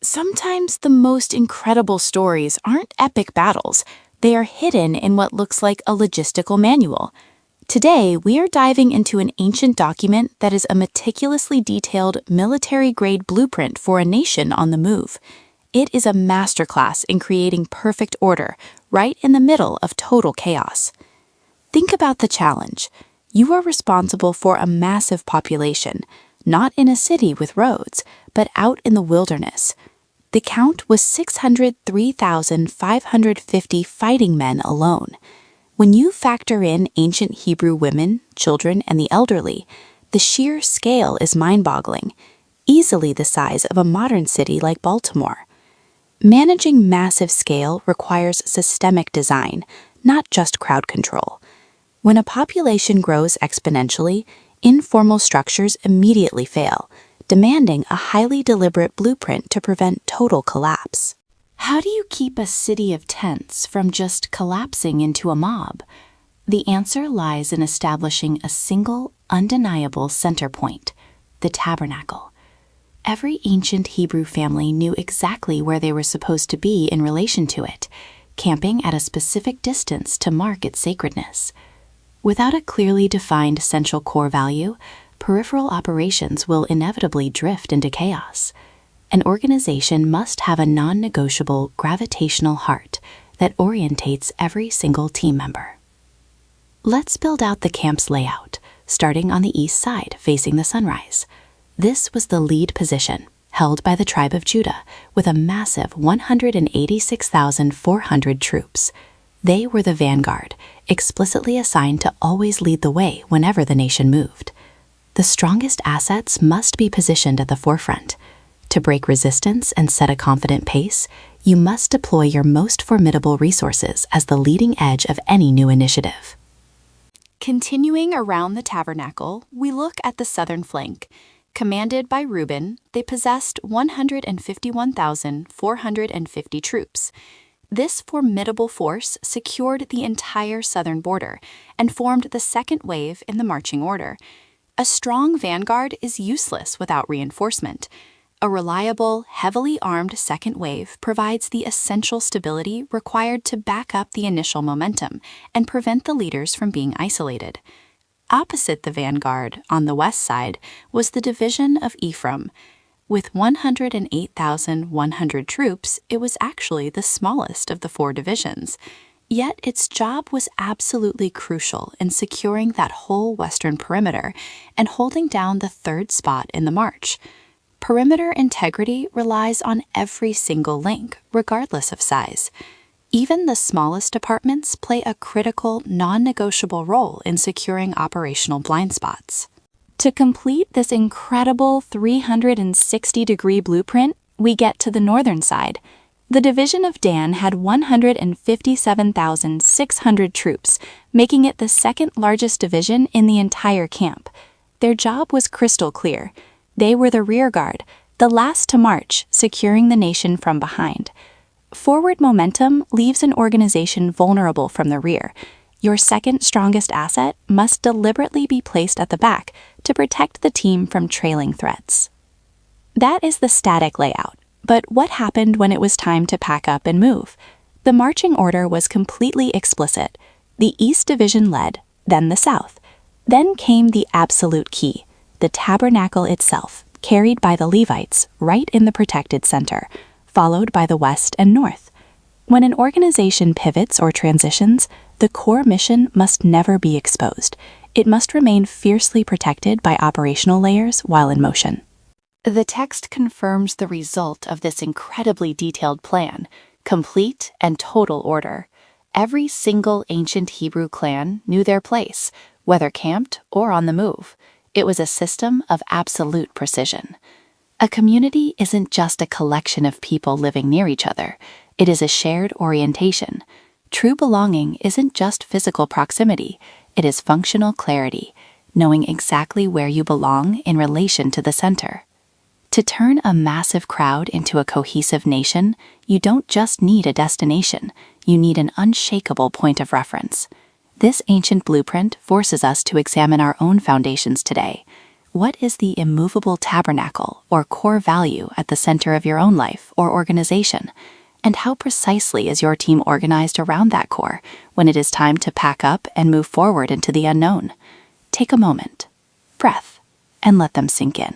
Sometimes the most incredible stories aren't epic battles. They are hidden in what looks like a logistical manual. Today, we are diving into an ancient document that is a meticulously detailed military-grade blueprint for a nation on the move. It is a masterclass in creating perfect order, right in the middle of total chaos. Think about the challenge. You are responsible for a massive population, not in a city with roads, but out in the wilderness. The count was 603,550 fighting men alone. When you factor in ancient Hebrew women, children, and the elderly, the sheer scale is mind-boggling, easily the size of a modern city like Baltimore. Managing massive scale requires systemic design, not just crowd control. When a population grows exponentially, informal structures immediately fail, demanding a highly deliberate blueprint to prevent total collapse. How do you keep a city of tents from just collapsing into a mob? The answer lies in establishing a single, undeniable center point, the Tabernacle. Every ancient Hebrew family knew exactly where they were supposed to be in relation to it, camping at a specific distance to mark its sacredness. Without a clearly defined central core value, peripheral operations will inevitably drift into chaos. An organization must have a non-negotiable gravitational heart that orientates every single team member. Let's build out the camp's layout, starting on the east side facing the sunrise. This was the lead position, held by the tribe of Judah, with a massive 186,400 troops. They were the vanguard, explicitly assigned to always lead the way whenever the nation moved. The strongest assets must be positioned at the forefront. To break resistance and set a confident pace, you must deploy your most formidable resources as the leading edge of any new initiative. Continuing around the Tabernacle, we look at the southern flank. Commanded by Reuben, they possessed 151,450 troops. This formidable force secured the entire southern border and formed the second wave in the marching order. A strong vanguard is useless without reinforcement. A reliable, heavily armed second wave provides the essential stability required to back up the initial momentum and prevent the leaders from being isolated. Opposite the vanguard, on the west side, was the division of Ephraim. With 108,100 troops, it was actually the smallest of the four divisions. Yet its job was absolutely crucial in securing that whole western perimeter and holding down the third spot in the march. Perimeter integrity relies on every single link, regardless of size. Even the smallest departments play a critical, non-negotiable role in securing operational blind spots. To complete this incredible 360-degree blueprint, we get to the northern side. The division of Dan had 157,600 troops, making it the second largest division in the entire camp. Their job was crystal clear. They were the rear guard, the last to march, securing the nation from behind. Forward momentum leaves an organization vulnerable from the rear. Your second strongest asset must deliberately be placed at the back to protect the team from trailing threats. That is the static layout, but what happened when it was time to pack up and move? The marching order was completely explicit. The East Division led, then the South. Then came the absolute key, the Tabernacle itself, carried by the Levites right in the protected center, followed by the West and North. When an organization pivots or transitions, the core mission must never be exposed. It must remain fiercely protected by operational layers while in motion. The text confirms the result of this incredibly detailed plan, complete and total order. Every single ancient Hebrew clan knew their place, whether camped or on the move. It was a system of absolute precision. A community isn't just a collection of people living near each other. It is a shared orientation. True belonging isn't just physical proximity. It is functional clarity, knowing exactly where you belong in relation to the center. To turn a massive crowd into a cohesive nation, you don't just need a destination. You need an unshakable point of reference. This ancient blueprint forces us to examine our own foundations today. what is the immovable tabernacle or core value at the center of your own life or organization? And how precisely is your team organized around that core when it is time to pack up and move forward into the unknown? Take a moment, breath, and let them sink in.